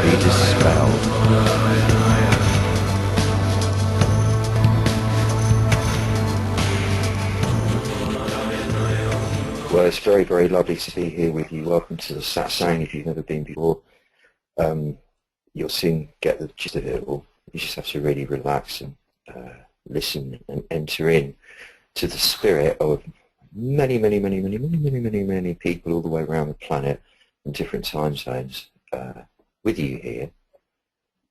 be dispelled. Well, it's very, very lovely to be here with you. Welcome to the satsang. If you've never been before, you'll soon get the gist of it all. You just have to really relax and listen and enter in to the spirit of many people all the way around the planet in different time zones with you here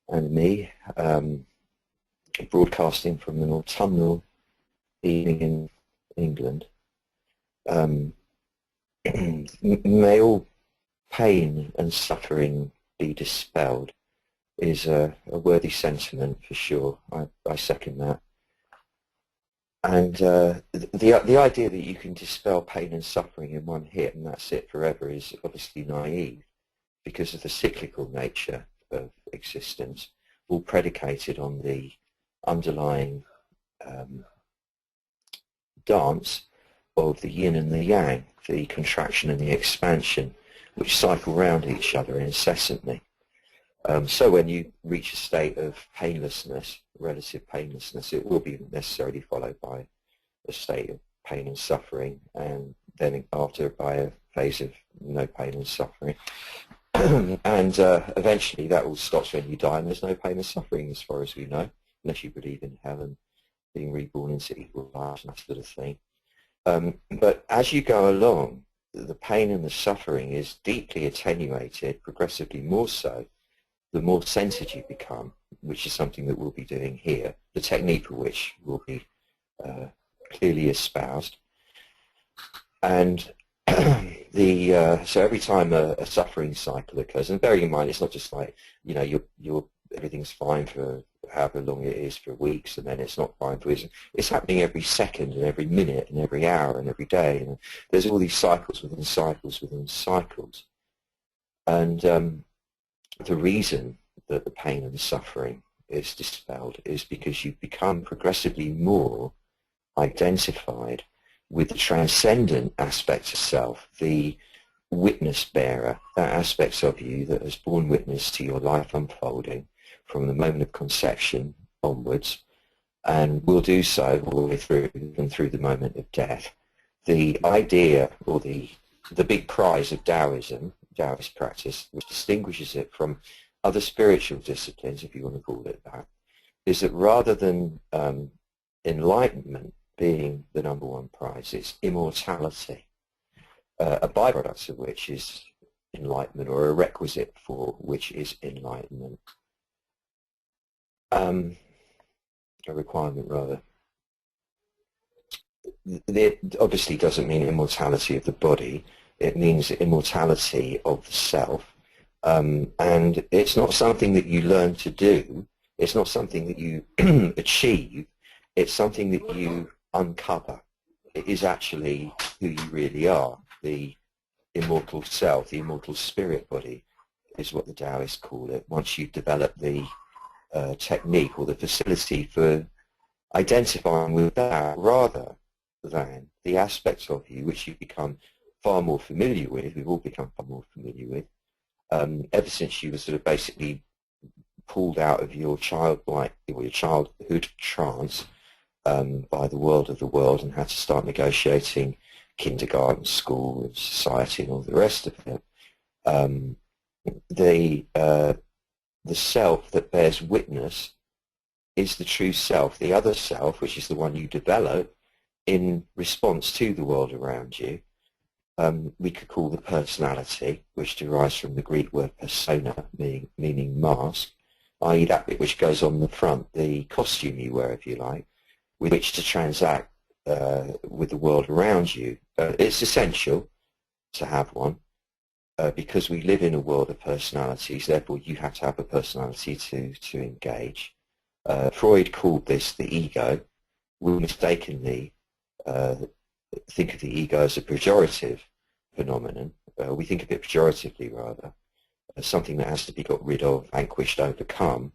and me, broadcasting from an autumnal evening in England. May all pain and suffering be dispelled is a worthy sentiment for sure. I second that. And the idea that you can dispel pain and suffering in one hit and that's it forever is obviously naive because of the cyclical nature of existence, all predicated on the underlying dance of the yin and the yang, the contraction and the expansion, which cycle round each other incessantly. So when you reach a state of painlessness, relative painlessness, it will be necessarily followed by a state of pain and suffering, and then after by a phase of no pain and suffering. And eventually that all stops when you die, and there's no pain and suffering as far as we know, unless you believe in heaven, being reborn into equal lives and that sort of thing. But as you go along, the pain and the suffering is deeply attenuated, progressively more so, the more centered you become, which is something that we'll be doing here, the technique for which will be clearly espoused. And so every time a suffering cycle occurs, and bearing in mind it's not just like, you know, everything's fine for however long it is for weeks, and then it's not fine for weeks. It's happening every second and every minute and every hour and every day. And there's all these cycles within cycles within cycles. And the reason that the pain and the suffering is dispelled is because you become progressively more identified with the transcendent aspects of self, the witness bearer, that aspects of you that has borne witness to your life unfolding from the moment of conception onwards, and will do so all the way through, even through the moment of death. The idea, or the big prize of Taoism, Taoist practice, which distinguishes it from other spiritual disciplines, if you want to call it that, is that rather than enlightenment being the number one prize, it's immortality, a byproduct of which is enlightenment, or a requisite for which is enlightenment. A requirement, rather. It obviously doesn't mean immortality of the body. It means immortality of the self. And it's not something that you learn to do. It's not something that you achieve. It's something that you uncover. It is actually who you really are. The immortal self, the immortal spirit body is what the Taoists call it. Once you've developed the technique or the facility for identifying with that rather than the aspects of you which you've become far more familiar with, we've all become far more familiar with, ever since you were sort of basically pulled out of your childlike or your childhood trance by the world of the world and had to start negotiating kindergarten, school, and society and all the rest of it. The self that bears witness is the true self. The other self, which is the one you develop in response to the world around you, we could call the personality, which derives from the Greek word persona, meaning mask, i.e. that bit which goes on the front, the costume you wear, if you like, with which to transact with the world around you. It's essential to have one. Because we live in a world of personalities, therefore you have to have a personality to engage. Freud called this the ego. We mistakenly think of the ego as a pejorative phenomenon. We think of it pejoratively, rather, as something that has to be got rid of, vanquished, overcome.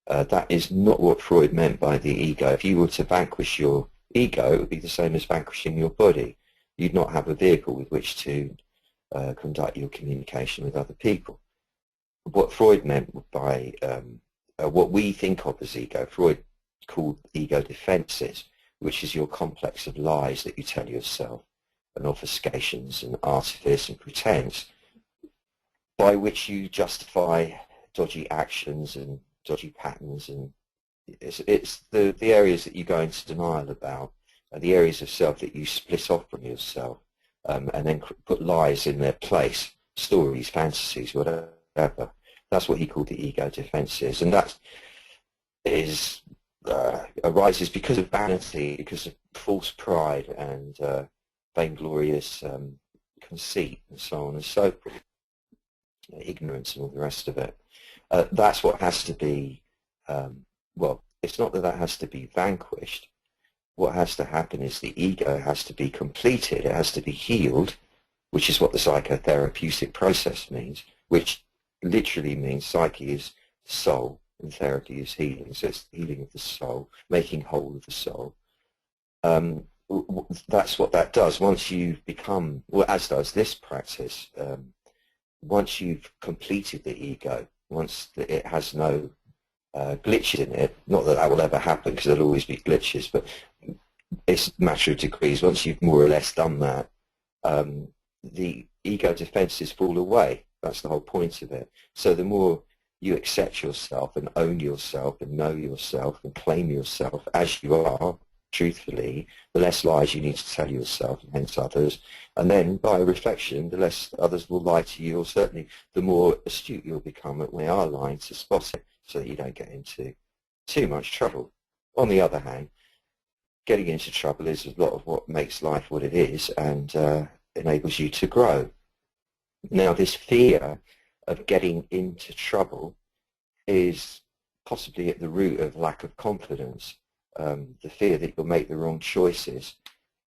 That is not what Freud meant by the ego. If you were to vanquish your ego, it would be the same as vanquishing your body. You'd not have a vehicle with which to conduct your communication with other people. what Freud meant by what we think of as ego, Freud called ego defenses, which is your complex of lies that you tell yourself, and obfuscations and artifice and pretense, by which you justify dodgy actions and dodgy patterns. And it's the areas that you go into denial about, the areas of self that you split off from yourself, and then put lies in their place, stories, fantasies, whatever. That's what he called the ego defenses, and that is arises because of vanity, because of false pride and vainglorious conceit, and so on and so forth, ignorance and all the rest of it. That's what has to be, well, it's not that has to be vanquished. What has to happen is the ego has to be completed, it has to be healed, which is what the psychotherapeutic process means, which literally means psyche is soul and therapy is healing. So it's healing of the soul, making whole of the soul. That's what that does. Once you've become, well, as does this practice, once you've completed the ego, once it has no glitches in it, not that that will ever happen because there'll always be glitches, but it's a matter of degrees. Once you've more or less done that, the ego defenses fall away. That's the whole point of it. So the more you accept yourself and own yourself and know yourself and claim yourself as you are, truthfully, the less lies you need to tell yourself and hence others. And then by reflection, the less others will lie to you, or certainly the more astute you'll become at when they are lying to spot it so that you don't get into too much trouble. On the other hand, getting into trouble is a lot of what makes life what it is and enables you to grow. Now, this fear of getting into trouble is possibly at the root of lack of confidence, the fear that you'll make the wrong choices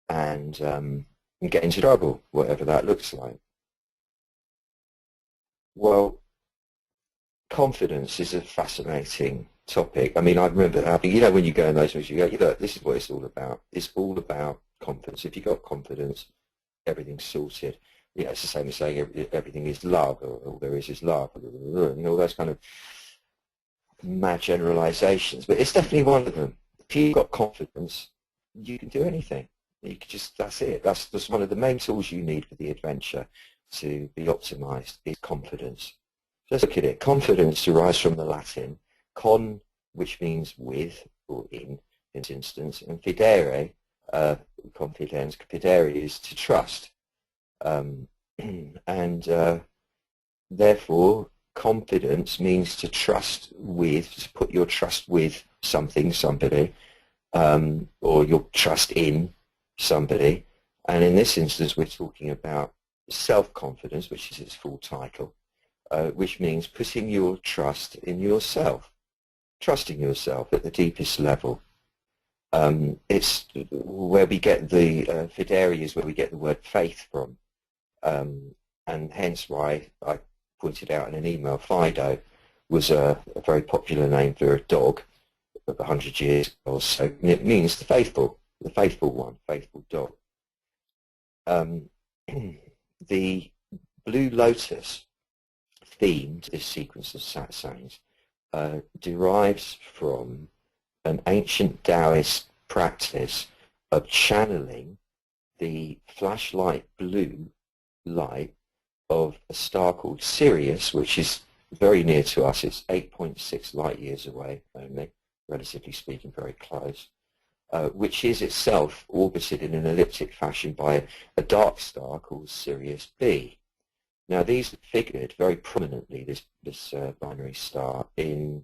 and get into trouble, whatever that looks like. Well, confidence is a fascinating topic. I mean, I remember having, you know, when you go in those meetings, you go, look, this is what it's all about. It's all about confidence. If you've got confidence, everything's sorted. You know, it's the same as saying everything is love, or all there is love, you know, all those kind of mad generalizations. But it's definitely one of them. If you've got confidence, you can do anything. You can just, that's it. That's one of the main tools you need for the adventure to be optimized is confidence. Let's look at it. Confidence derives from the Latin con, which means with or in this instance, and fidere, confidens, fidere is to trust. Therefore, confidence means to trust with, to put your trust with something, somebody, or your trust in somebody. And in this instance, we're talking about self-confidence, which is its full title, which means putting your trust in yourself, trusting yourself at the deepest level. It's where we get the fidere is where we get the word faith from, and hence why I pointed out in an email, Fido was a very popular name for a dog of 100 years or so, and it means the faithful one, faithful dog. The Blue Lotus theme to this sequence of satsangs derives from an ancient Taoist practice of channeling the flashlight blue light of a star called Sirius, which is very near to us. It's 8.6 light years away only, relatively speaking, very close, which is itself orbited in an elliptic fashion by a dark star called Sirius B. Now, these figured very prominently, this binary star, in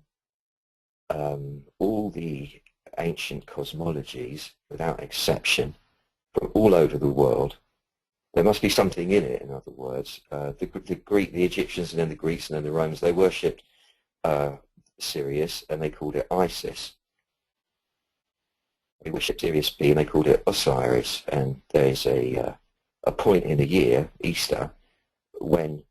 all the ancient cosmologies, without exception, from all over the world. There must be something in it, in other words. The Egyptians, and then the Greeks, and then the Romans, they worshipped Sirius, and they called it Isis. They worshipped Sirius B, and they called it Osiris. And there's a point in the year, Easter, when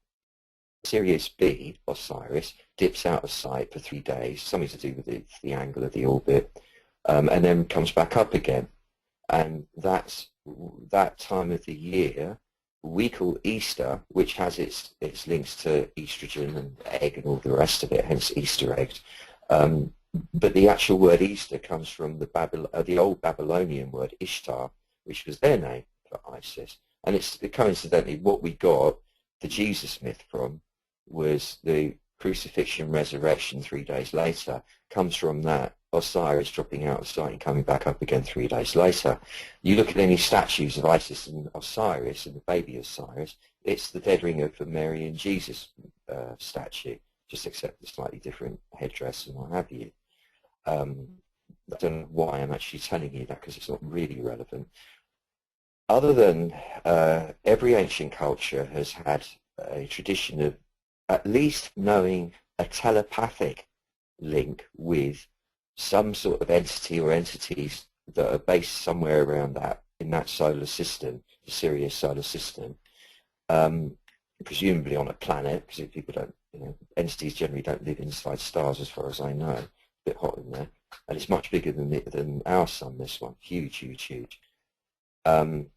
Sirius B, Osiris, dips out of sight for 3 days, something to do with the angle of the orbit, and then comes back up again. And that's that time of the year we call Easter, which has its links to estrogen and egg and all the rest of it, hence Easter eggs. But the actual word Easter comes from the old Babylonian word Ishtar, which was their name for Isis. And it's coincidentally what we got the Jesus myth from was the crucifixion, resurrection 3 days later, comes from that Osiris dropping out of sight and coming back up again 3 days later. You look at any statues of Isis and Osiris and the baby Osiris, it's the dead ring of a Mary and Jesus statue, just except a slightly different headdress and what have you. I don't know why I'm actually telling you that, because it's not really relevant. Other than every ancient culture has had a tradition of at least knowing a telepathic link with some sort of entity or entities that are based somewhere around that, in that solar system, the Sirius solar system, presumably on a planet, because people don't, entities generally don't live inside stars as far as I know. It's a bit hot in there, and it's much bigger than our sun, this one, huge, huge, huge. And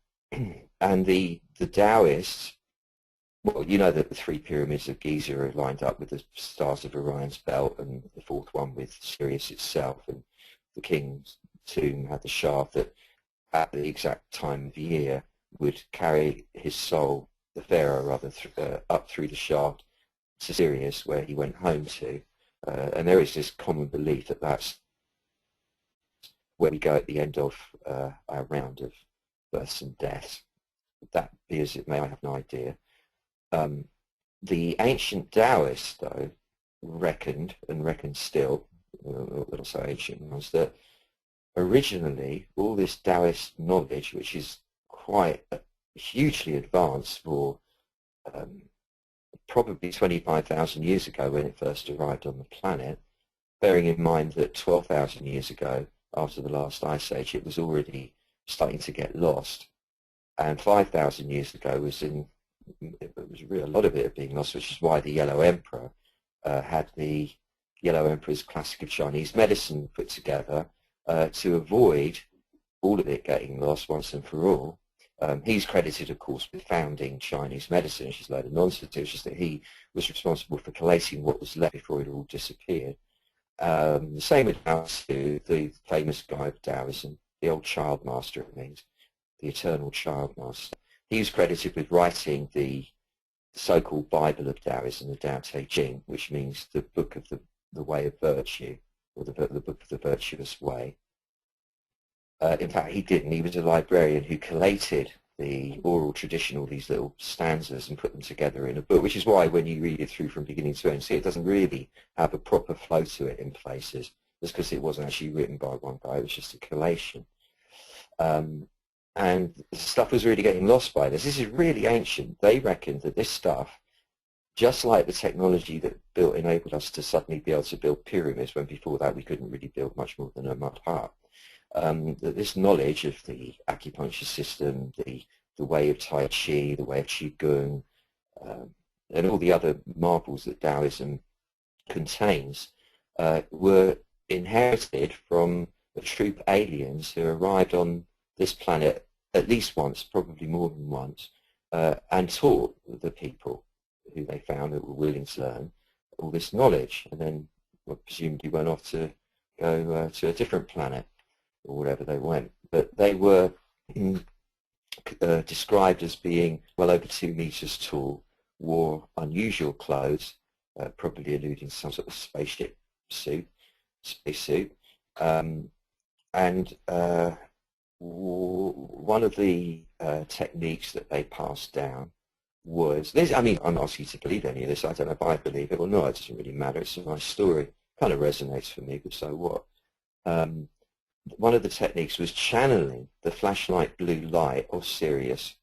the Taoists, well, you know that the 3 pyramids of Giza are lined up with the stars of Orion's belt, and the 4th one with Sirius itself, and the king's tomb had the shaft that at the exact time of year would carry his soul, the pharaoh rather, up through the shaft to Sirius, where he went home to. And there is this common belief that that's where we go at the end of our round of births and deaths. That be as it may, I have no idea. The ancient Taoists, though, reckoned, and reckon still, little so ancient ones, that originally all this Taoist knowledge, which is quite hugely advanced for probably 25,000 years ago when it first arrived on the planet, bearing in mind that 12,000 years ago, after the last ice age, it was already starting to get lost, and 5,000 years ago was really a lot of it being lost, which is why the Yellow Emperor had the Yellow Emperor's Classic of Chinese Medicine put together to avoid all of it getting lost once and for all. He's credited, of course, with founding Chinese medicine, which is a load of nonsense. It was just that he was responsible for collating what was left before it all disappeared. The same with Lao Tzu, the famous guy of Taoism, the old child master, it means, the eternal child master. He was credited with writing the so-called Bible of Taoism, the Tao Te Ching, which means the book of the way of virtue, or the book of the virtuous way. In fact, he didn't. He was a librarian who collated the oral tradition, all these little stanzas, and put them together in a book, which is why when you read it through from beginning to end, see, it doesn't really have a proper flow to it in places. Just because it wasn't actually written by one guy, it was just a collation. And stuff was really getting lost by this. This is really ancient. They reckoned that this stuff, just like the technology that enabled us to suddenly be able to build pyramids, when before that we couldn't really build much more than a mud hut, that this knowledge of the acupuncture system, the way of Tai Chi, the way of Qigong, and all the other marvels that Taoism contains, were inherited from a troop of aliens who arrived on this planet at least once, probably more than once, and taught the people who they found that were willing to learn all this knowledge, and then presumably went off to go to a different planet or wherever they went. But they were described as being well over 2 meters tall, wore unusual clothes, probably alluding to some sort of space suit, and one of the techniques that they passed down was this. I mean, I'm not asking you to believe any of this. I don't know if I believe it or not. It doesn't really matter. It's a nice story. It kind of resonates for me, but so what? One of the techniques was channeling the flashlight blue light of Sirius,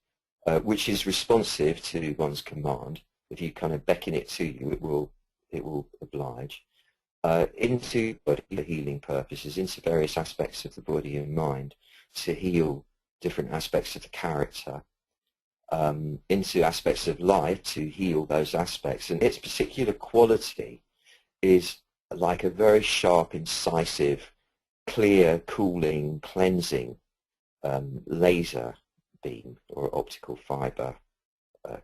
which is responsive to one's command. If you kind of beckon it to you, it will oblige. Into body for healing purposes, into various aspects of the body and mind, to heal different aspects of the character, into aspects of life to heal those aspects. And its particular quality is like a very sharp, incisive, clear, cooling, cleansing laser beam or optical fiber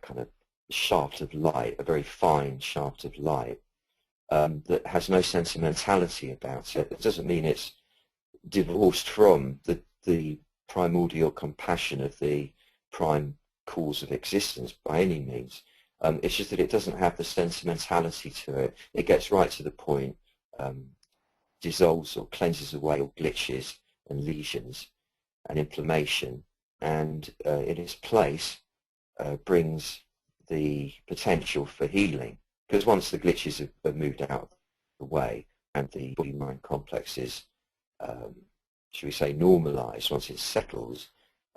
kind of shaft of light, a very fine shaft of light that has no sentimentality about it. It doesn't mean it's divorced from the primordial compassion of the prime cause of existence by any means. It's just that it doesn't have the sentimentality to it. It gets right to the point, dissolves or cleanses away all glitches and lesions and inflammation, and in its place brings the potential for healing. Because once the glitches have moved out of the way and the body-mind complex is, should we say, normalized, once it settles,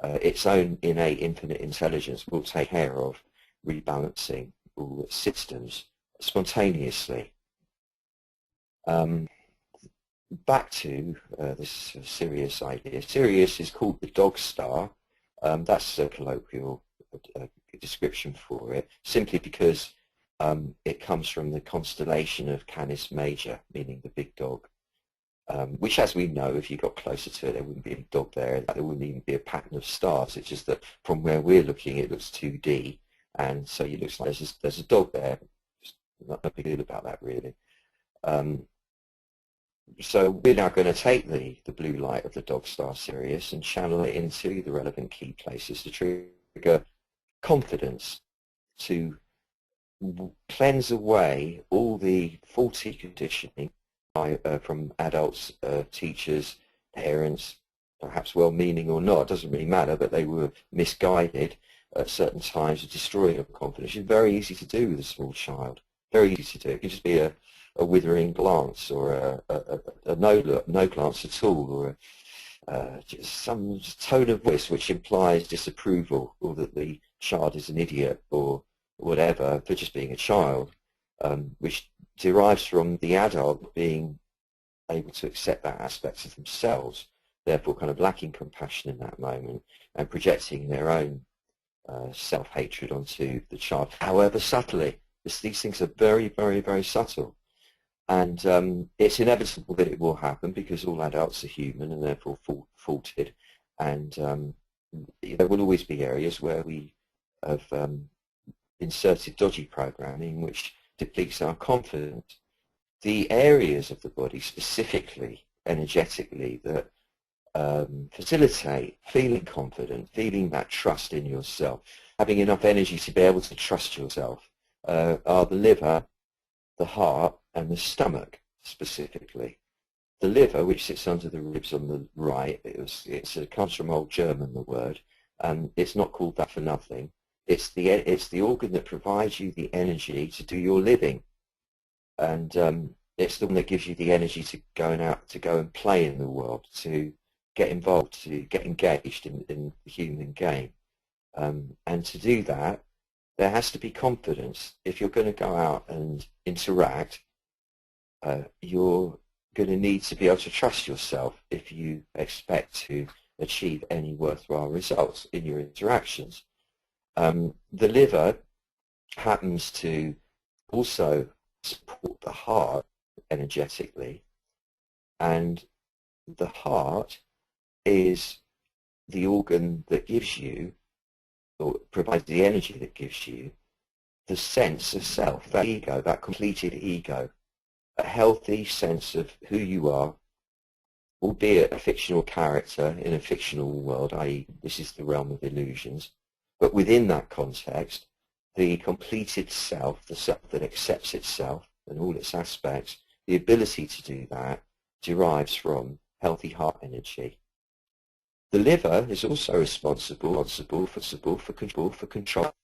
its own innate infinite intelligence will take care of rebalancing all its systems spontaneously. Back to this Sirius idea. Sirius is called the dog star. That's a colloquial description for it, simply because it comes from the constellation of Canis Major, meaning the big dog, which, as we know, if you got closer to it, there wouldn't be a dog there. There wouldn't even be a pattern of stars. It's just that from where we're looking, it looks 2D, and so it looks like there's a dog there. Not a big deal about that, really. So we're now going to take the blue light of the dog star Sirius and channel it into the relevant key places to trigger confidence, to cleanse away all the faulty conditioning from adults, teachers, parents, perhaps well-meaning or not, it doesn't really matter, but they were misguided at certain times, destroying of confidence. It's very easy to do with a small child. Very easy to do. It can just be a withering glance, or a no glance at all, or just some tone of voice which implies disapproval, or that the child is an idiot, or whatever, for just being a child, which derives from the adult being able to accept that aspect of themselves, therefore kind of lacking compassion in that moment and projecting their own self-hatred onto the child, however subtly. These things are very, very, very subtle. And it's inevitable that it will happen, because all adults are human and therefore faulted. And there will always be areas where we have inserted dodgy programming which depletes our confidence. The areas of the body, specifically energetically, that facilitate feeling confident, feeling that trust in yourself, having enough energy to be able to trust yourself, are the liver, the heart, and the stomach specifically. The liver, which sits under the ribs on the right, it comes from Old German, the word, and it's not called that for nothing. It's the organ that provides you the energy to do your living, and it's the one that gives you the energy to go and play in the world, to get involved, to get engaged in the human game, and to do that, there has to be confidence. If you're going to go out and interact, you're going to need to be able to trust yourself if you expect to achieve any worthwhile results in your interactions. The liver happens to also support the heart energetically, and the heart is the organ that gives you, or provides the energy that gives you, the sense of self, that ego, that completed ego, a healthy sense of who you are, albeit a fictional character in a fictional world, i.e. this is the realm of illusions. But within that context, the completed self, the self that accepts itself and all its aspects, the ability to do that derives from healthy heart energy. The liver is also responsible for control,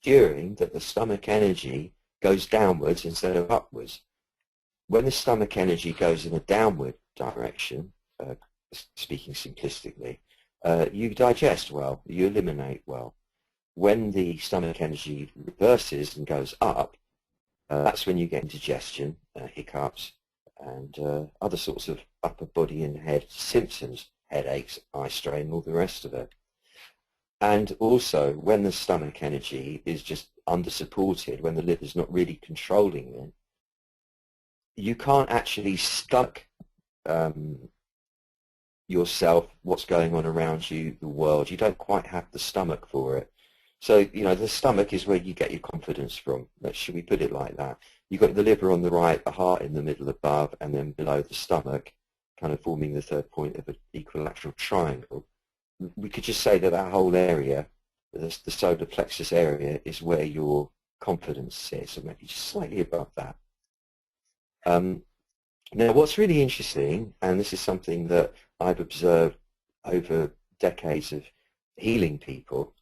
ensuring that the stomach energy goes downwards instead of upwards. When the stomach energy goes in a downward direction, speaking simplistically, you digest well, you eliminate well. When the stomach energy reverses and goes up, that's when you get indigestion, hiccups, and other sorts of upper body and head symptoms, headaches, eye strain, all the rest of it. And also, when the stomach energy is just under-supported, when the liver's not really controlling it, you can't actually stomach yourself, what's going on around you, the world. You don't quite have the stomach for it. So, you know, the stomach is where you get your confidence from. Should we put it like that? You've got the liver on the right, the heart in the middle above, and then below the stomach, kind of forming the third point of an equilateral triangle. We could just say that that whole area, the solar plexus area, is where your confidence sits, or maybe just slightly above that. Now, what's really interesting, and this is something that I've observed over decades of healing people,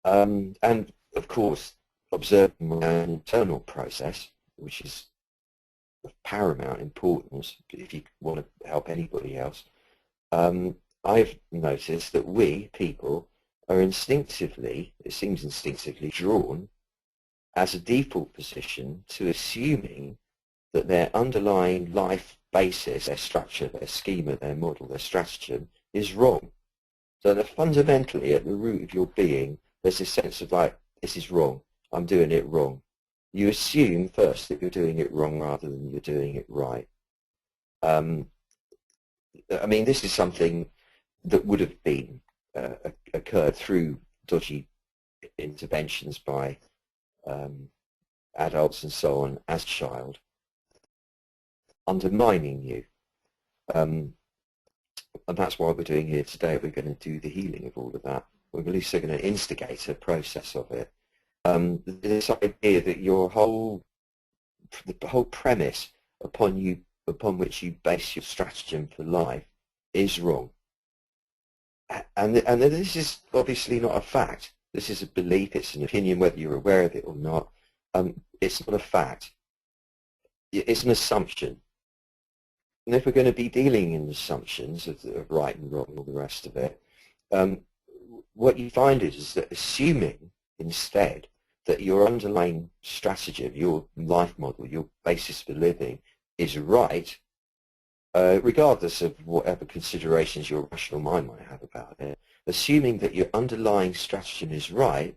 and of course observing my own internal process, which is of paramount importance if you want to help anybody else, I've noticed that we, people, are instinctively, it seems instinctively, drawn as a default position to assuming that their underlying life basis, their structure, their schema, their model, their stratagem is wrong. So that fundamentally at the root of your being, there's this sense of like, this is wrong, I'm doing it wrong. You assume first that you're doing it wrong rather than you're doing it right. I mean, this is something that would have been occurred through dodgy interventions by adults and so on as a child, undermining you. And that's why we're doing here today. We're going to do the healing of all of that. We're at least going to instigate a process of it. This idea that the whole premise upon which you base your stratagem for life is wrong. And this is obviously not a fact. This is a belief, it's an opinion, whether you're aware of it or not. It's not a fact. It's an assumption. And if we're going to be dealing in assumptions of right and wrong and all the rest of it, what you find is that assuming instead that your underlying strategy, your life model, your basis for living is right, regardless of whatever considerations your rational mind might have about it, assuming that your underlying stratagem is right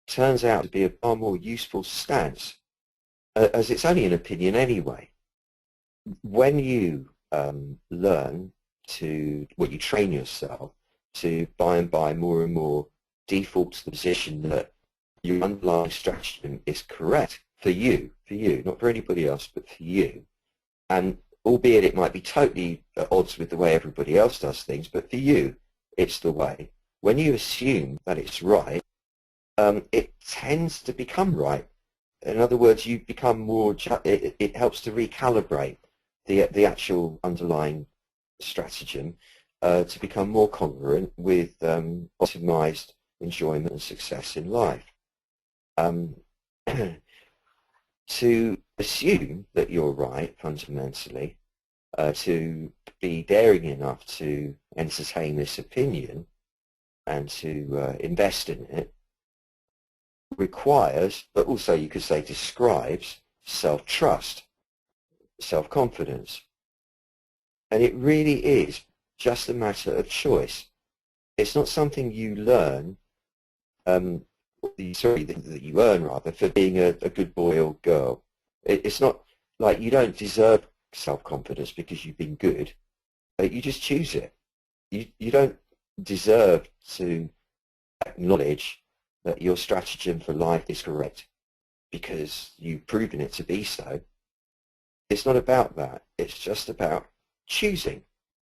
turns out to be a far more useful stance, as it's only an opinion anyway. When you learn to, you train yourself to by and by more and more default to the position that your underlying stratagem is correct for you, not for anybody else, but for you. And albeit it might be totally at odds with the way everybody else does things, but for you, it's the way. When you assume that it's right, it tends to become right. In other words, you become more, it helps to recalibrate the actual underlying stratagem to become more congruent with optimized enjoyment and success in life. To assume that you're right, fundamentally, to be daring enough to entertain this opinion and to invest in it requires, but also you could say describes, self-trust, self-confidence. And it really is just a matter of choice. It's not something you learn, that you earn rather, for being a good boy or girl. It's not like you don't deserve self-confidence because you've been good. You just choose it. You don't deserve to acknowledge that your stratagem for life is correct because you've proven it to be so. It's not about that. It's just about choosing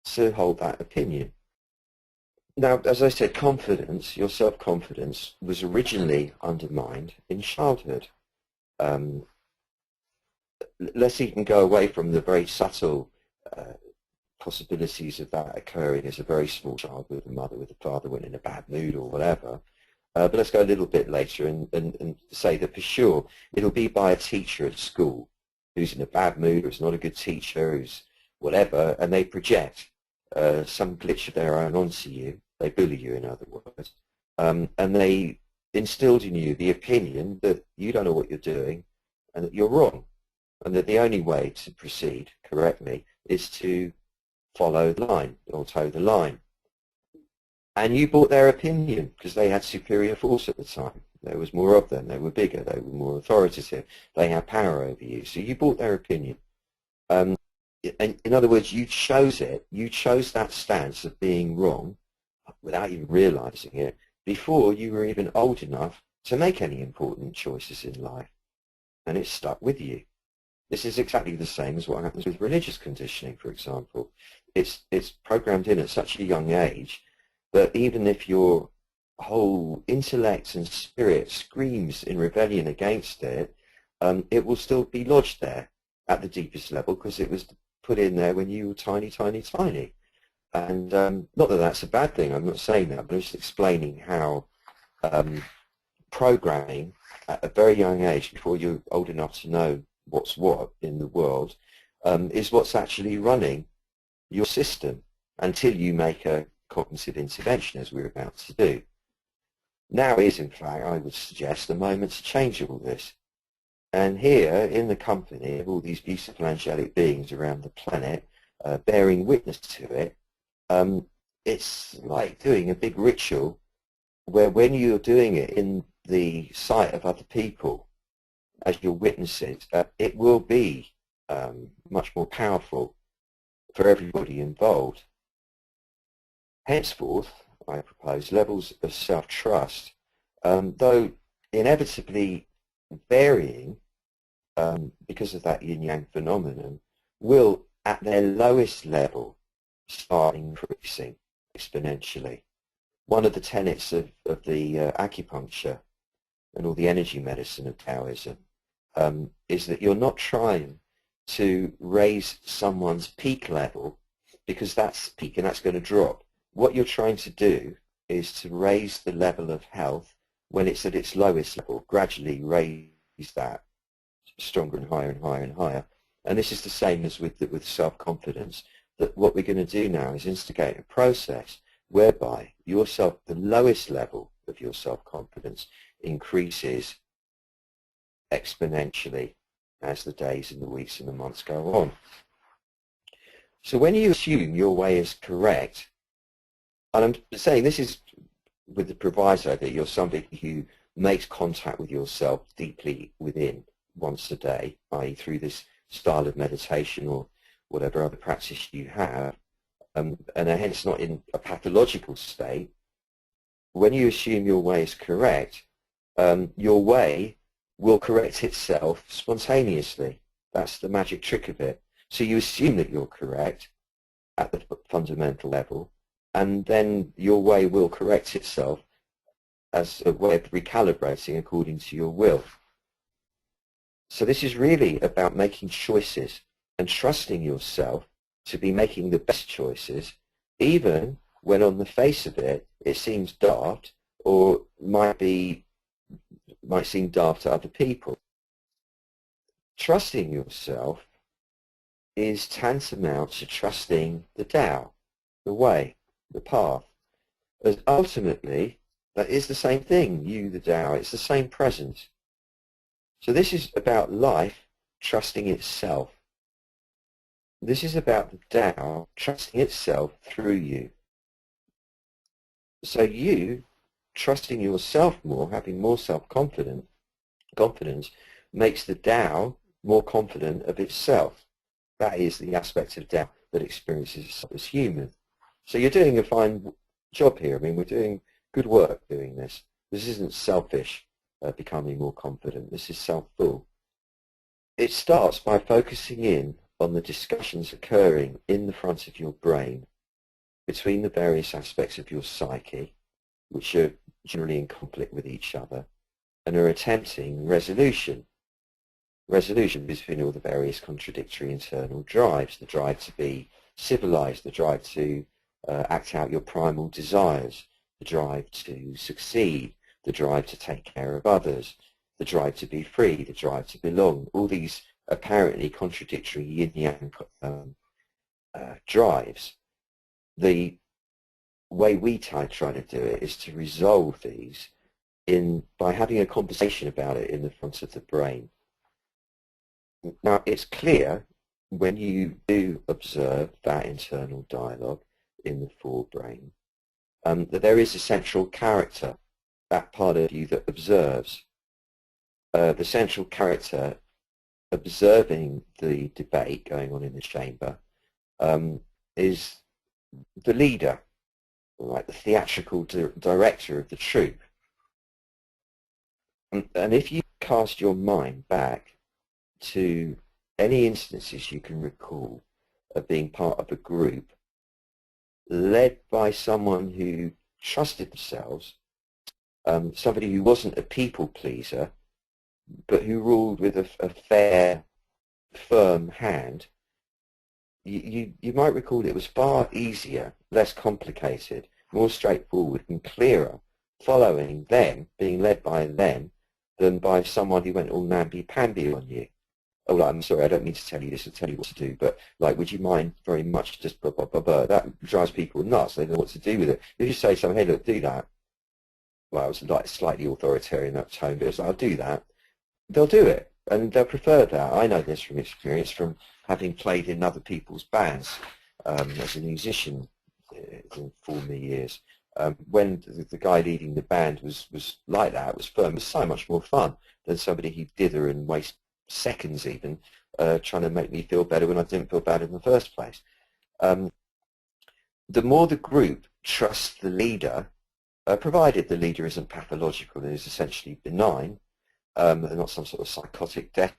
to hold that opinion. Now, as I said, confidence, your self-confidence, was originally undermined in childhood. Let's even go away from the very subtle possibilities of that occurring as a very small child with a mother, with a father when in a bad mood or whatever. But let's go a little bit later and say that for sure it'll be by a teacher at school who's in a bad mood or is not a good teacher, who's whatever, and they project some glitch of their own onto you. They bully you, in other words, and they instilled in you the opinion that you don't know what you're doing and that you're wrong, and that the only way to proceed correctly is to follow the line or toe the line. And you bought their opinion because they had superior force at the time. There was more of them. They were bigger. They were more authoritative. They had power over you. So you bought their opinion. And in other words, you chose it. You chose that stance of being wrong without even realizing it before you were even old enough to make any important choices in life, and it's stuck with you. This is exactly the same as what happens with religious conditioning, for example. It's programmed in at such a young age that even if your whole intellect and spirit screams in rebellion against it, it will still be lodged there at the deepest level because it was put in there when you were tiny, tiny, tiny. And not that that's a bad thing, I'm not saying that, but I'm just explaining how programming at a very young age, before you're old enough to know what's what in the world, is what's actually running your system until you make a cognitive intervention, as we're about to do. Now is, in fact, I would suggest, the moment to change all this. And here, in the company of all these beautiful angelic beings around the planet, bearing witness to it, it's like doing a big ritual where when you're doing it in the sight of other people, as your witnesses, it will be much more powerful for everybody involved. Henceforth, I propose, levels of self-trust, though inevitably varying because of that yin-yang phenomenon, will at their lowest level start increasing exponentially. One of the tenets of the acupuncture and all the energy medicine of Taoism is that you're not trying to raise someone's peak level, because that's peak and that's going to drop. What you're trying to do is to raise the level of health when it's at its lowest level, gradually raise that stronger and higher and higher and higher. And this is the same as with self-confidence, that what we're going to do now is instigate a process whereby the lowest level of your self-confidence increases exponentially as the days and the weeks and the months go on. So when you assume your way is correct, and I'm saying this is with the proviso that you're somebody who makes contact with yourself deeply within once a day, i.e. through this style of meditation or whatever other practice you have, and are hence not in a pathological state. When you assume your way is correct, your way will correct itself spontaneously. That's the magic trick of it. So you assume that you're correct at the fundamental level, and then your way will correct itself as a way of recalibrating according to your will. So this is really about making choices and trusting yourself to be making the best choices, even when on the face of it, it seems daft or might seem daft to other people. Trusting yourself is tantamount to trusting the Tao, the way, the path, as ultimately that is the same thing, you, the Tao, it's the same presence. So this is about life trusting itself. This is about the Tao trusting itself through you. So you trusting yourself more, having more self-confidence, makes the Tao more confident of itself. That is the aspect of Tao that experiences itself as human. So you're doing a fine job here. I mean, we're doing good work doing this. This isn't selfish, becoming more confident. This is self-full. It starts by focusing in on the discussions occurring in the front of your brain between the various aspects of your psyche, which are generally in conflict with each other, and are attempting resolution between all the various contradictory internal drives, the drive to be civilized, the drive to act out your primal desires, the drive to succeed, the drive to take care of others, the drive to be free, the drive to belong, all these apparently contradictory yin-yang drives. The way we try to do it is to resolve these by having a conversation about it in the front of the brain. Now, it's clear when you do observe that internal dialogue in the forebrain that there is a central character, that part of you that observes. The central character observing the debate going on in the chamber is the leader. like the theatrical director of the troupe. And if you cast your mind back to any instances you can recall of being part of a group led by someone who trusted themselves, somebody who wasn't a people pleaser, but who ruled with a fair, firm hand, you might recall it was far easier, less complicated, more straightforward and clearer following them, being led by them, than by someone who went all namby-pamby on you. Oh, like, I'm sorry, I don't mean to tell you this or tell you what to do, but, like, would you mind very much just blah, blah, blah, blah. That drives people nuts. They don't know what to do with it. If you say something, hey, look, do that. Well, it was like slightly authoritarian that tone, but it's like, I'll do that. They'll do it, and they'll prefer that. I know this from experience, from having played in other people's bands as a musician in former years. When the guy leading the band was like that, was firm, it was so much more fun than somebody who'd dither and waste seconds even trying to make me feel better when I didn't feel bad in the first place. The more the group trusts the leader, provided the leader isn't pathological and is essentially benign, not some sort of psychotic death,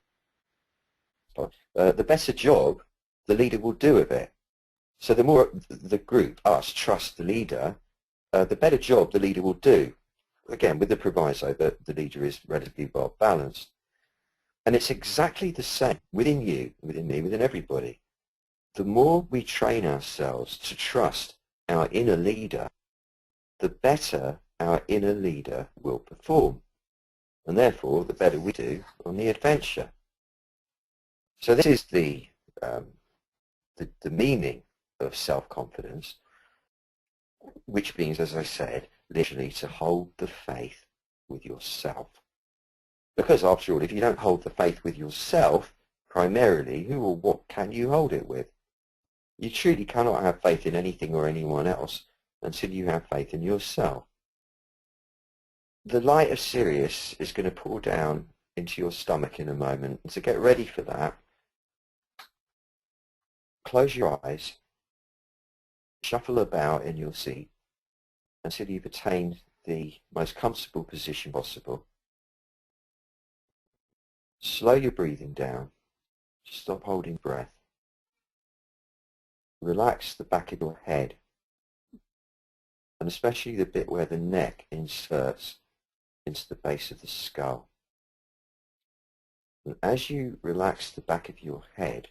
the better job the leader will do of it. So the more the group, us, trust the leader, the better job the leader will do. Again, with the proviso that the leader is relatively well balanced. And it's exactly the same within you, within me, within everybody. The more we train ourselves to trust our inner leader, the better our inner leader will perform. And therefore, the better we do on the adventure. So this is the meaning of self-confidence, which means, as I said, literally to hold the faith with yourself. Because after all, if you don't hold the faith with yourself, primarily, who or what can you hold it with? You truly cannot have faith in anything or anyone else until you have faith in yourself. The light of Sirius is going to pour down into your stomach in a moment. And to get ready for that, close your eyes, shuffle about in your seat until you've attained the most comfortable position possible. Slow your breathing down. Stop holding breath. Relax the back of your head, and especially the bit where the neck inserts into the base of the skull. And as you relax the back of your head,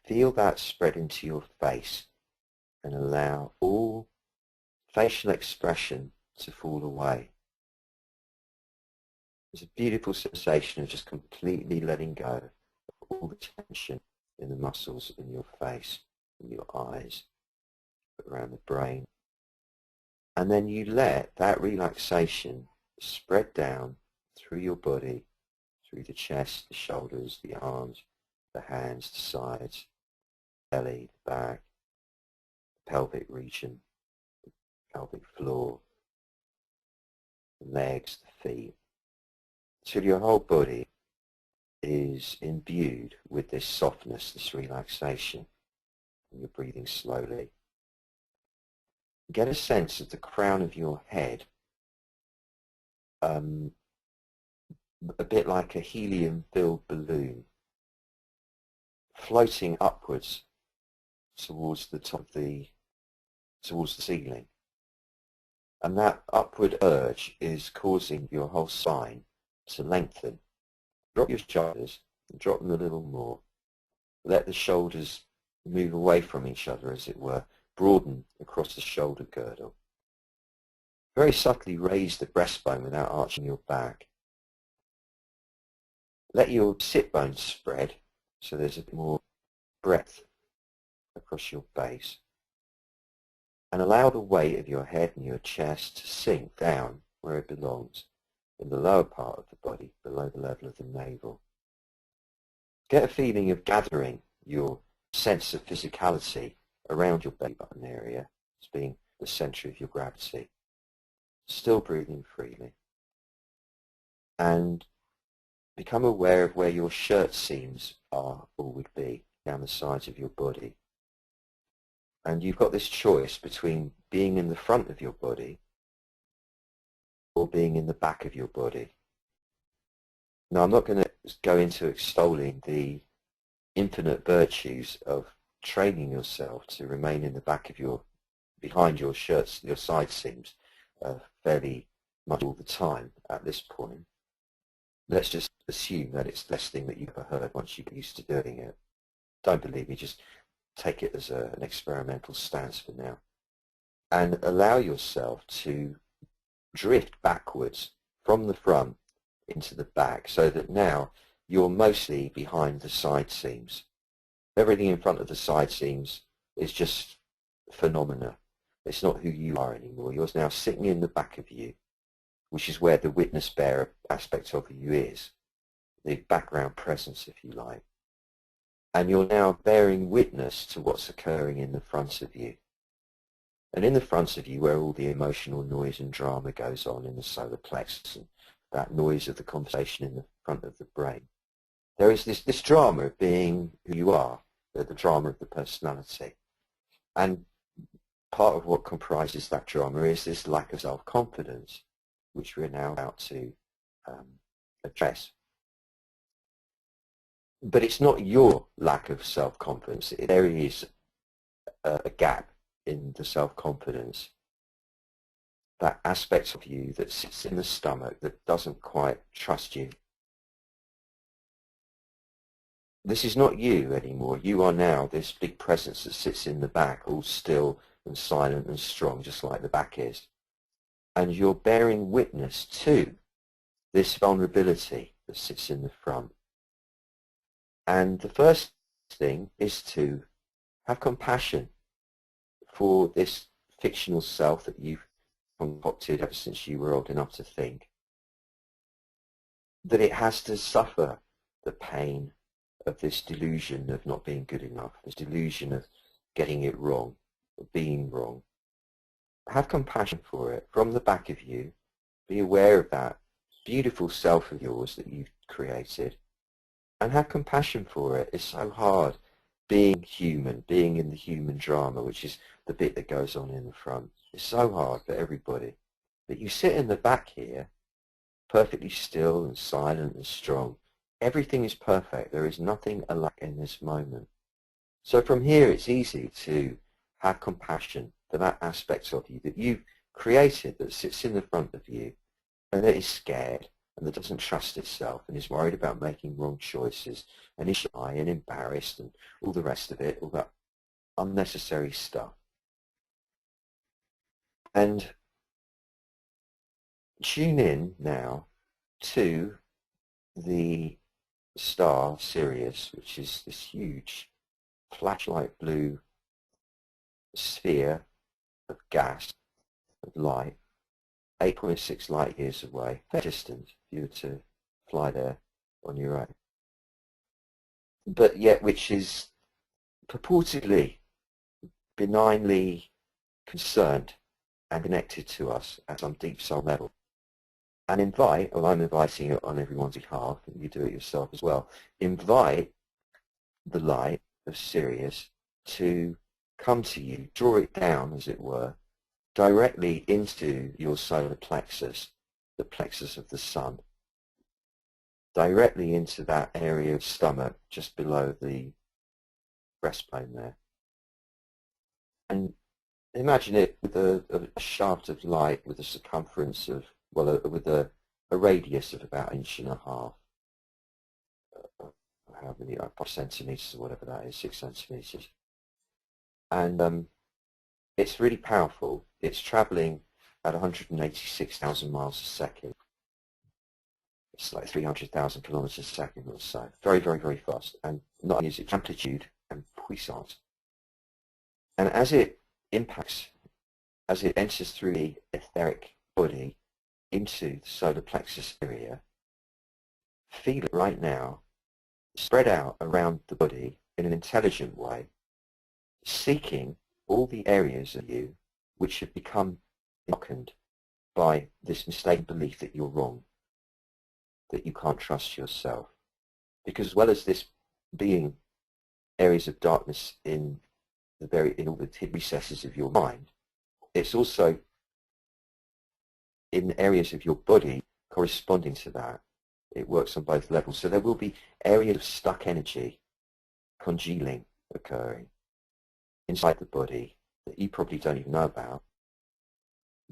feel that spread into your face and allow all facial expression to fall away. It's a beautiful sensation of just completely letting go of all the tension in the muscles in your face, in your eyes, around the brain. And then you let that relaxation spread down through your body, through the chest, the shoulders, the arms, the hands, the sides, belly, the back, the pelvic region, the pelvic floor, the legs, the feet, till your whole body is imbued with this softness, this relaxation, and you're breathing slowly. Get a sense of the crown of your head, a bit like a helium-filled balloon, floating upwards towards the top of towards the ceiling. And that upward urge is causing your whole spine to lengthen. Drop your shoulders and drop them a little more. Let the shoulders move away from each other, as it were. Broaden across the shoulder girdle. Very subtly raise the breastbone without arching your back. Let your sit bones spread so there's a bit more breadth across your base. And allow the weight of your head and your chest to sink down where it belongs, in the lower part of the body, below the level of the navel. Get a feeling of gathering your sense of physicality around your belly button area as being the center of your gravity. Still breathing freely. And become aware of where your shirt seams are or would be down the sides of your body. And you've got this choice between being in the front of your body or being in the back of your body. Now, I'm not going to go into extolling the infinite virtues of training yourself to remain in the back of behind your shirts, your side seams, fairly much all the time at this point. Let's just assume that it's the best thing that you've ever heard once you get used to doing it. Don't believe me, just take it as an experimental stance for now. And allow yourself to drift backwards from the front into the back so that now you're mostly behind the side seams. Everything in front of the side seams is just phenomena. It's not who you are anymore. You're now sitting in the back of you, which is where the witness bearer aspect of you is, the background presence, if you like. And you're now bearing witness to what's occurring in the front of you. And in the front of you, where all the emotional noise and drama goes on in the solar plexus, and that noise of the conversation in the front of the brain, there is this drama of being who you are, the drama of the personality. And part of what comprises that drama is this lack of self-confidence, which we're now about to address. But it's not your lack of self-confidence. There is a gap in the self-confidence, that aspect of you that sits in the stomach that doesn't quite trust you. This is not you anymore. You are now this big presence that sits in the back, all still and silent and strong, just like the back is. And you're bearing witness to this vulnerability that sits in the front. And the first thing is to have compassion for this fictional self that you've concocted ever since you were old enough to think, that it has to suffer the pain of this delusion of not being good enough, this delusion of getting it wrong, of being wrong. Have compassion for it from the back of you. Be aware of that beautiful self of yours that you've created, and have compassion for it. It's so hard being human, being in the human drama, which is the bit that goes on in the front. It's so hard for everybody. But you sit in the back here, perfectly still and silent and strong. Everything is perfect. There is nothing alack in this moment. So from here it's easy to have compassion for that aspect of you that you've created, that sits in the front of you and that is scared and that doesn't trust itself and is worried about making wrong choices and is shy and embarrassed and all the rest of it, all that unnecessary stuff. And tune in now to the star Sirius, which is this huge flashlight blue sphere of gas, of light, 8.6 light years away, very distant if you were to fly there on your own, but yet which is purportedly benignly concerned and connected to us at some deep soul level. And I'm inviting it on everyone's behalf, and you do it yourself as well, invite the light of Sirius to come to you, draw it down, as it were, directly into your solar plexus, the plexus of the sun, directly into that area of stomach just below the breastbone there. And imagine it with a shaft of light with a circumference of, well, with a radius of about 1.5 inches, how many, 5 centimeters or whatever that is, 6 centimeters. And it's really powerful. It's traveling at 186,000 miles a second. It's like 300,000 kilometers a second or so. Very, very, very fast. And not only is it amplitude and puissance. And as it impacts, as it enters through the etheric body into the solar plexus area, feel it right now, spread out around the body in an intelligent way, seeking all the areas of you which have become darkened by this mistaken belief that you're wrong, that you can't trust yourself. Because as well as this being areas of darkness in in all the hidden recesses of your mind. It's also in areas of your body corresponding to that. It works on both levels. So there will be areas of stuck energy, congealing occurring inside the body that you probably don't even know about.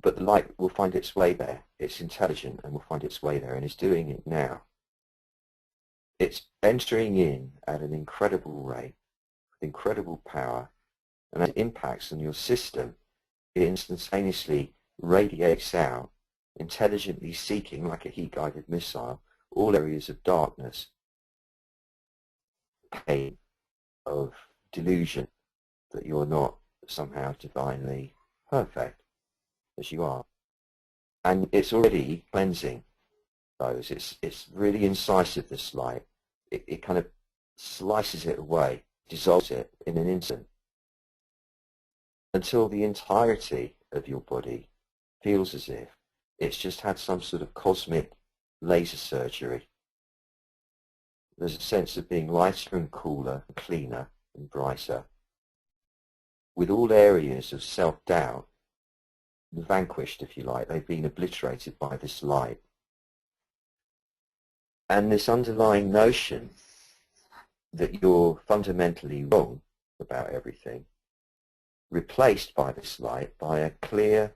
But the light will find its way there. It's intelligent and will find its way there, and is doing it now. It's entering in at an incredible rate, with incredible power, and as it impacts on your system, it instantaneously radiates out, intelligently seeking, like a heat-guided missile, all areas of darkness, pain, of delusion that you're not somehow divinely perfect, as you are. And it's already cleansing those. It's really incisive, this light. It kind of slices it away, dissolves it in an instant, until the entirety of your body feels as if it's just had some sort of cosmic laser surgery. There's a sense of being lighter and cooler, and cleaner and brighter, with all areas of self-doubt vanquished, if you like. They've been obliterated by this light. And this underlying notion that you're fundamentally wrong about everything, replaced by this light, by a clear,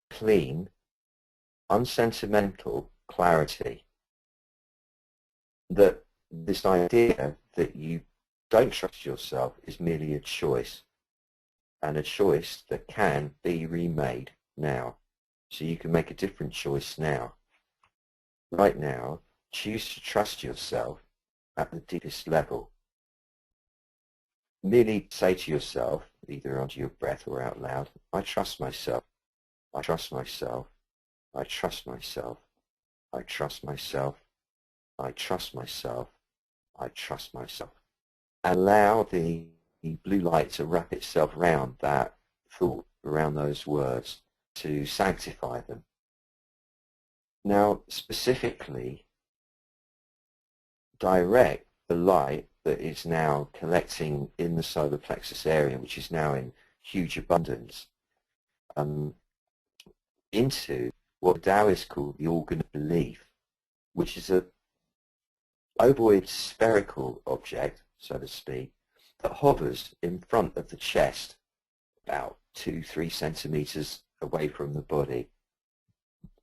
clean, unsentimental clarity, that this idea that you don't trust yourself is merely a choice, and a choice that can be remade now. So you can make a different choice now. Right now, choose to trust yourself at the deepest level. Merely say to yourself, either under your breath or out loud, I trust myself, I trust myself, I trust myself, I trust myself, I trust myself, I trust myself. Allow the blue light to wrap itself around that thought, around those words, to sanctify them. Now, specifically, direct the light that is now collecting in the solar plexus area, which is now in huge abundance, into what Taoists call the organ of belief, which is a ovoid spherical object, so to speak, that hovers in front of the chest, about 2-3 centimeters away from the body,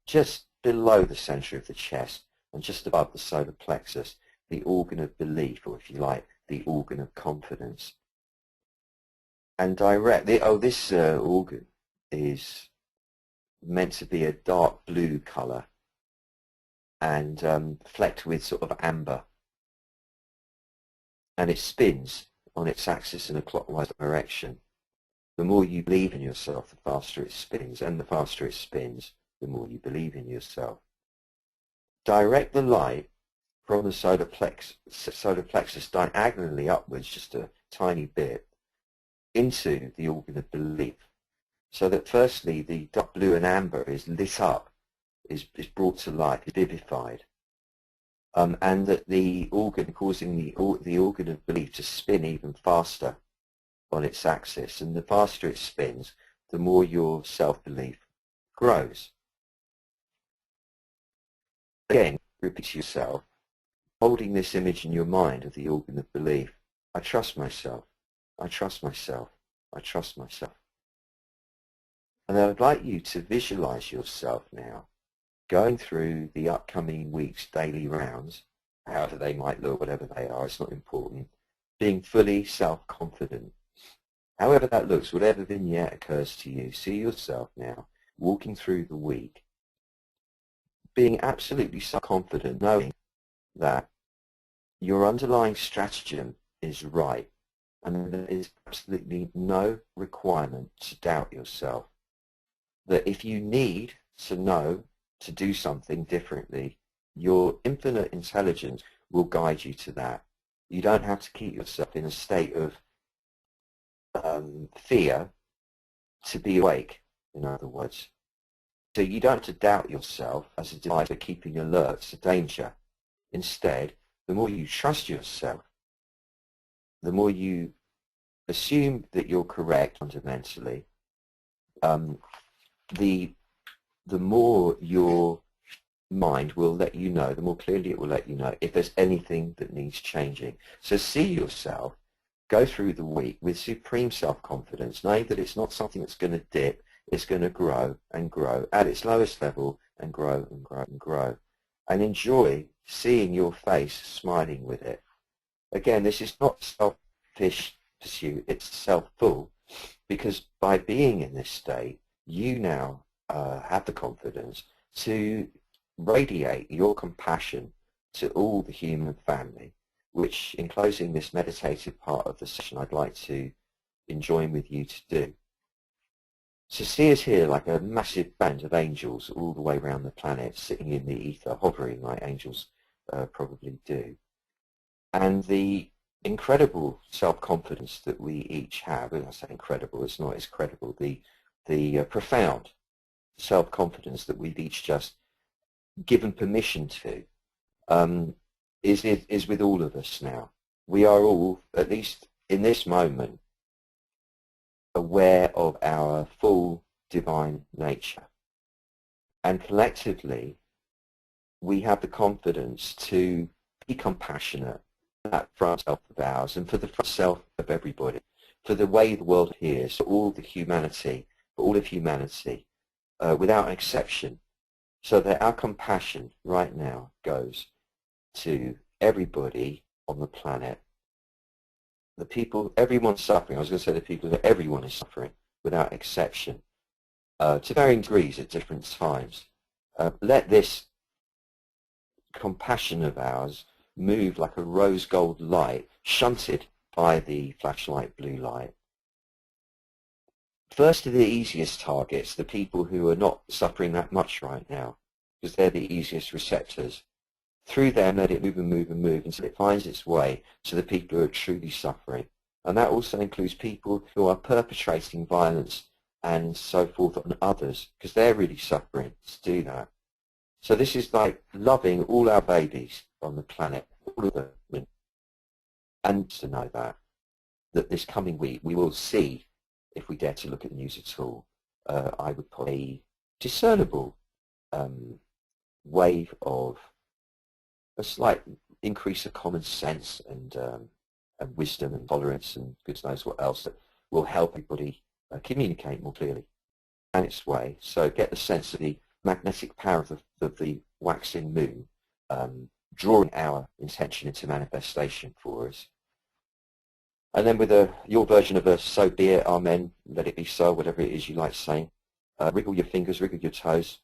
just below the center of the chest and just above the solar plexus, the organ of belief, or if you like, the organ of confidence. And this organ is meant to be a dark blue color and flecked with sort of amber. And it spins on its axis in a clockwise direction. The more you believe in yourself, the faster it spins, and the faster it spins, the more you believe in yourself. Direct the light from the solar plexus diagonally upwards, just a tiny bit, into the organ of belief, so that firstly the dark blue and amber is lit up, is brought to life, is vivified, and that the organ, causing the organ of belief to spin even faster on its axis, and the faster it spins, the more your self-belief grows. Again, repeat to yourself, holding this image in your mind of the organ of belief, I trust myself, I trust myself, I trust myself. And I would like you to visualize yourself now going through the upcoming week's daily rounds, however they might look, whatever they are, it's not important, being fully self-confident. However that looks, whatever vignette occurs to you, see yourself now walking through the week, being absolutely self-confident, knowing that your underlying stratagem is right, and there is absolutely no requirement to doubt yourself. That if you need to know to do something differently, your infinite intelligence will guide you to that. You don't have to keep yourself in a state of fear to be awake, in other words. So you don't have to doubt yourself as a device for keeping alert to danger. Instead, the more you trust yourself, the more you assume that you're correct fundamentally. The more your mind will let you know, the more clearly it will let you know if there's anything that needs changing. So see yourself go through the week with supreme self-confidence, knowing that it's not something that's going to dip, it's going to grow and grow at its lowest level and grow and grow and grow. And enjoy seeing your face smiling with it. Again, this is not selfish pursuit, it's self-full, because by being in this state, you now have the confidence to radiate your compassion to all the human family, which in closing this meditative part of the session I'd like to join with you to do. So see us here like a massive band of angels all the way around the planet, sitting in the ether, hovering like angels probably do. And the incredible self-confidence that we each have, and I say incredible, it's not as credible, the profound self-confidence that we've each just given permission to is with all of us now. We are all, at least in this moment, aware of our full divine nature. And collectively, we have the confidence to be compassionate for that front self of ours and for the front self of everybody, for the way the world appears, for all of humanity, without exception, so that our compassion right now goes to everybody on the planet. The people, everyone's suffering. I was going to say the people that everyone is suffering without exception, to varying degrees at different times. Let this compassion of ours move like a rose gold light shunted by the flashlight blue light. First to the easiest targets, the people who are not suffering that much right now, because they're the easiest receptors. Through them, let it move and move and move until it finds its way to the people who are truly suffering. And that also includes people who are perpetrating violence and so forth on others, because they're really suffering to do that. So this is like loving all our babies on the planet, all of them. And to know that this coming week we will see, if we dare to look at the news at all, I would call a discernible wave of a slight increase of common sense and wisdom and tolerance and goodness knows what else that will help everybody communicate more clearly in its way. So get the sense of the magnetic power of the waxing moon drawing our intention into manifestation for us. And then with your version of a so be it, amen, let it be so, whatever it is you like saying, wriggle your fingers, wriggle your toes,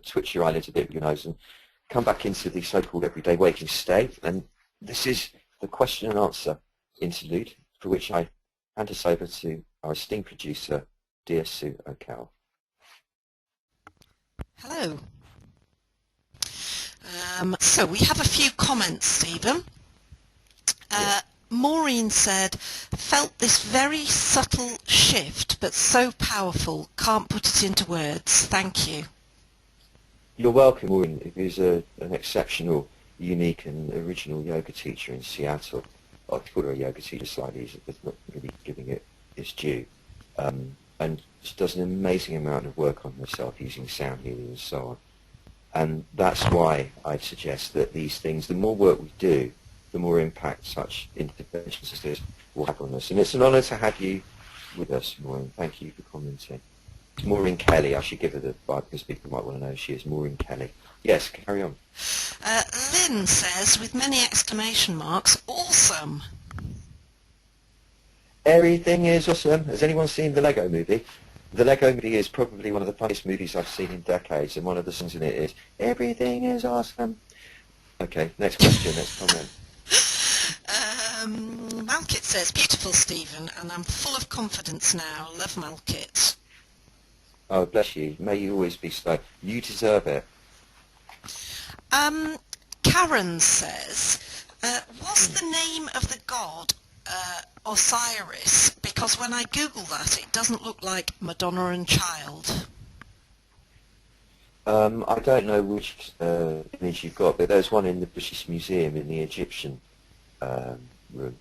twitch your eyelids a bit with your nose, and come back into the so-called everyday waking state. And this is the question and answer interlude, for which I hand us over to our esteemed producer, dear Sue O'Cal. Hello. So we have a few comments, Stephen. Maureen said, felt this very subtle shift, but so powerful, can't put it into words. Thank you. You're welcome, Maureen. It is an exceptional, unique and original yoga teacher in Seattle. I call her a yoga teacher slightly, it's not really giving it its due. And she does an amazing amount of work on herself using sound healing and so on. And that's why I'd suggest that these things, the more work we do, the more impact such interventions as this will have on us. And it's an honour to have you with us, Maureen. Thank you for commenting. Maureen Kelly, I should give her the vibe because people might want to know who she is. Maureen Kelly. Yes, carry on. Lynn says, with many exclamation marks, awesome. Everything is awesome. Has anyone seen the Lego movie? The Lego movie is probably one of the funniest movies I've seen in decades, and one of the songs in it is, everything is awesome. Okay, next question, next comment. Malkit says, beautiful, Stephen, and I'm full of confidence now. Love, Malkit. Oh, bless you. May you always be so. You deserve it. Karen says, what's the name of the god Osiris? Because when I Google that, it doesn't look like Madonna and Child. I don't know which image you've got, but there's one in the British Museum in the Egyptian room.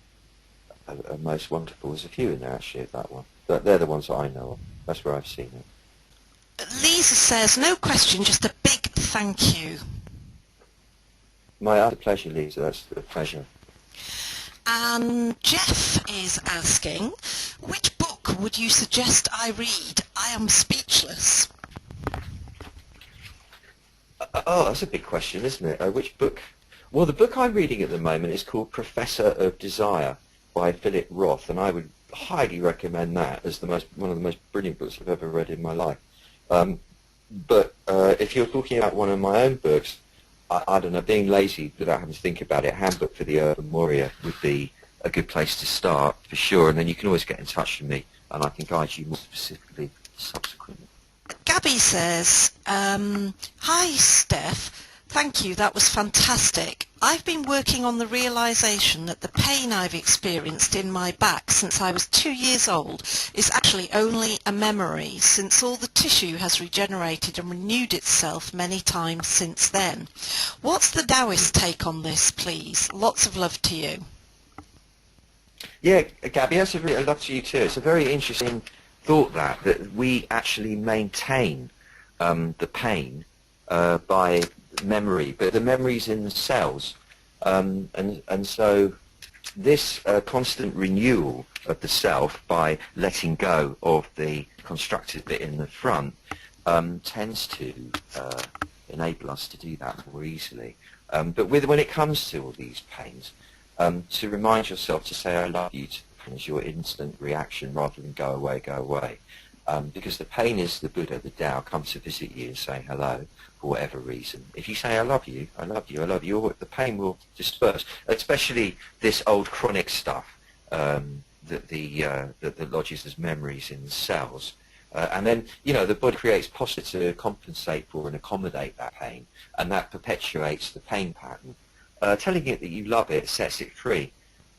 are most wonderful. There's a few in there actually of that one, but they're the ones that I know of. That's where I've seen it. Lisa says, no question, just a big thank you. My utter pleasure, Lisa. That's a pleasure. And Jeff is asking, which book would you suggest I read? I am speechless. Oh, that's a big question, isn't it? Which book? Well, the book I'm reading at the moment is called Professor of Desire by Philip Roth, and I would highly recommend that as one of the most brilliant books I've ever read in my life. But if you're talking about one of my own books, I don't know, being lazy without having to think about it, Handbook for the Urban Warrior would be a good place to start, for sure, and then you can always get in touch with me, and I can guide you more specifically subsequently. Gabby says, hi Steph, thank you, that was fantastic. I've been working on the realisation that the pain I've experienced in my back since I was 2 years old is actually only a memory, since all the tissue has regenerated and renewed itself many times since then. What's the Taoist take on this, please? Lots of love to you. Yeah, Gabby, that's a really love to you too. It's a very interesting thought that we actually maintain the pain by memory, but the memory's in the cells, and so this constant renewal of the self by letting go of the constructed bit in the front tends to enable us to do that more easily. But when it comes to all these pains, to remind yourself to say I love you to as your instant reaction rather than go away, because the pain is the Buddha, the Tao, comes to visit you and say hello for whatever reason. If you say I love you, I love you, I love you, the pain will disperse, especially this old chronic stuff that lodges as memories in the cells. And then, the Buddha creates posture to compensate for and accommodate that pain, and that perpetuates the pain pattern. Telling it that you love it sets it free.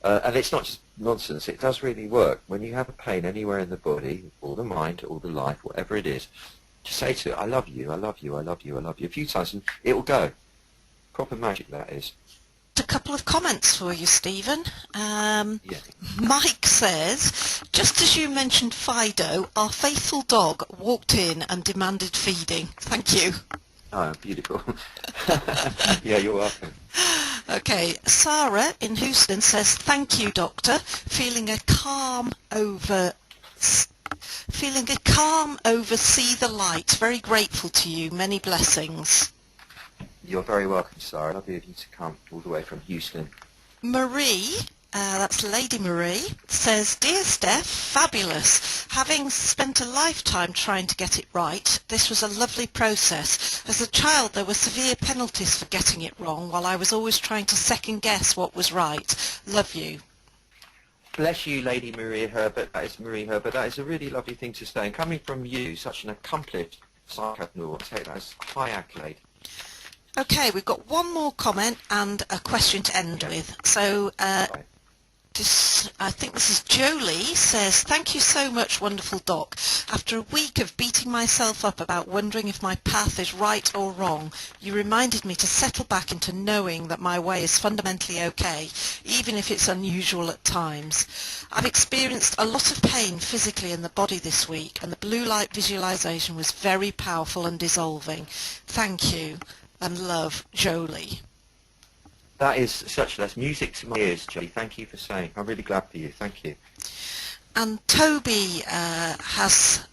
And it's not just nonsense, it does really work. When you have a pain anywhere in the body, or the mind, or the life, whatever it is, just say to it, I love you, I love you, I love you, I love you, a few times, and it will go. Proper magic, that is. A couple of comments for you, Stephen. Yeah. Mike says, just as you mentioned Fido, our faithful dog walked in and demanded feeding. Thank you. Oh, beautiful. Yeah, you're welcome. Okay, Sarah in Houston says, thank you, Doctor. Feeling a calm over see the light. Very grateful to you. Many blessings. You're very welcome, Sarah. Lovely of you to come all the way from Houston. Marie, that's Lady Marie, says, Dear Steph, fabulous. Having spent a lifetime trying to get it right, this was a lovely process. As a child, there were severe penalties for getting it wrong, while I was always trying to second-guess what was right. Love you. Bless you, Lady Marie Herbert. That is Marie Herbert. That is a really lovely thing to say. And coming from you, such an accomplished psychopreneur, I'll take that as a high accolade. Okay, we've got one more comment and a question to end with. So, I think this is Jolie, says, thank you so much, wonderful doc. After a week of beating myself up about wondering if my path is right or wrong, you reminded me to settle back into knowing that my way is fundamentally okay, even if it's unusual at times. I've experienced a lot of pain physically in the body this week, and the blue light visualization was very powerful and dissolving. Thank you, and love, Jolie. That is that's music to my ears, Jolie. Thank you for saying. I'm really glad for you. Thank you. And Toby has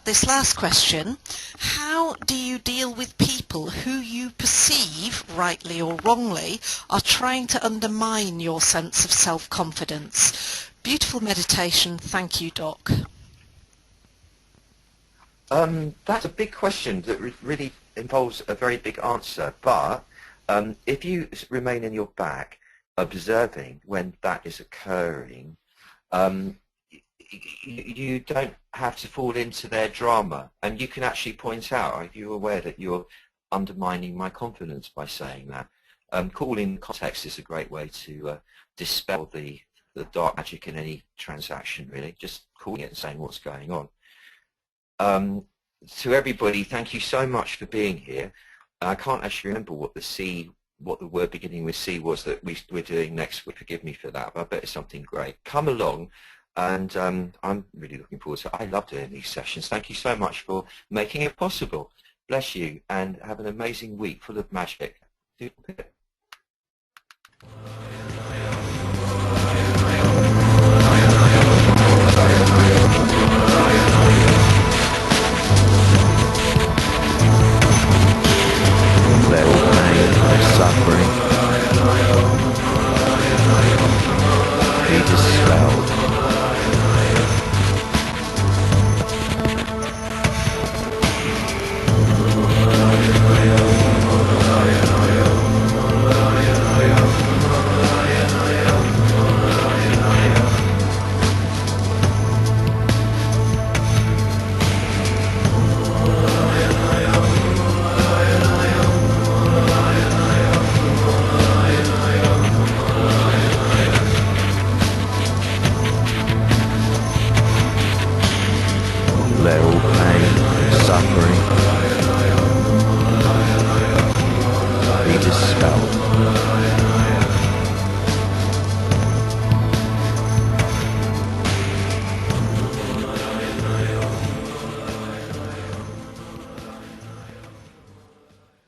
this last question. How do you deal with people who you perceive, rightly or wrongly, are trying to undermine your sense of self-confidence? Beautiful meditation. Thank you, Doc. That's a big question that really involves a very big answer, but if you remain in your back observing when that is occurring, you don't have to fall into their drama, and you can actually point out, are you aware that you're undermining my confidence by saying that? Calling context is a great way to dispel the dark magic in any transaction, really, just calling it and saying what's going on. To everybody, thank you so much for being here. I can't actually remember what the C what the word beginning with C was that we're doing next week. Forgive me for that, but I bet it's something great. Come along, and I'm really looking forward to it. I love doing these sessions. Thank you so much for making it possible. Bless you, and have an amazing week full of magic.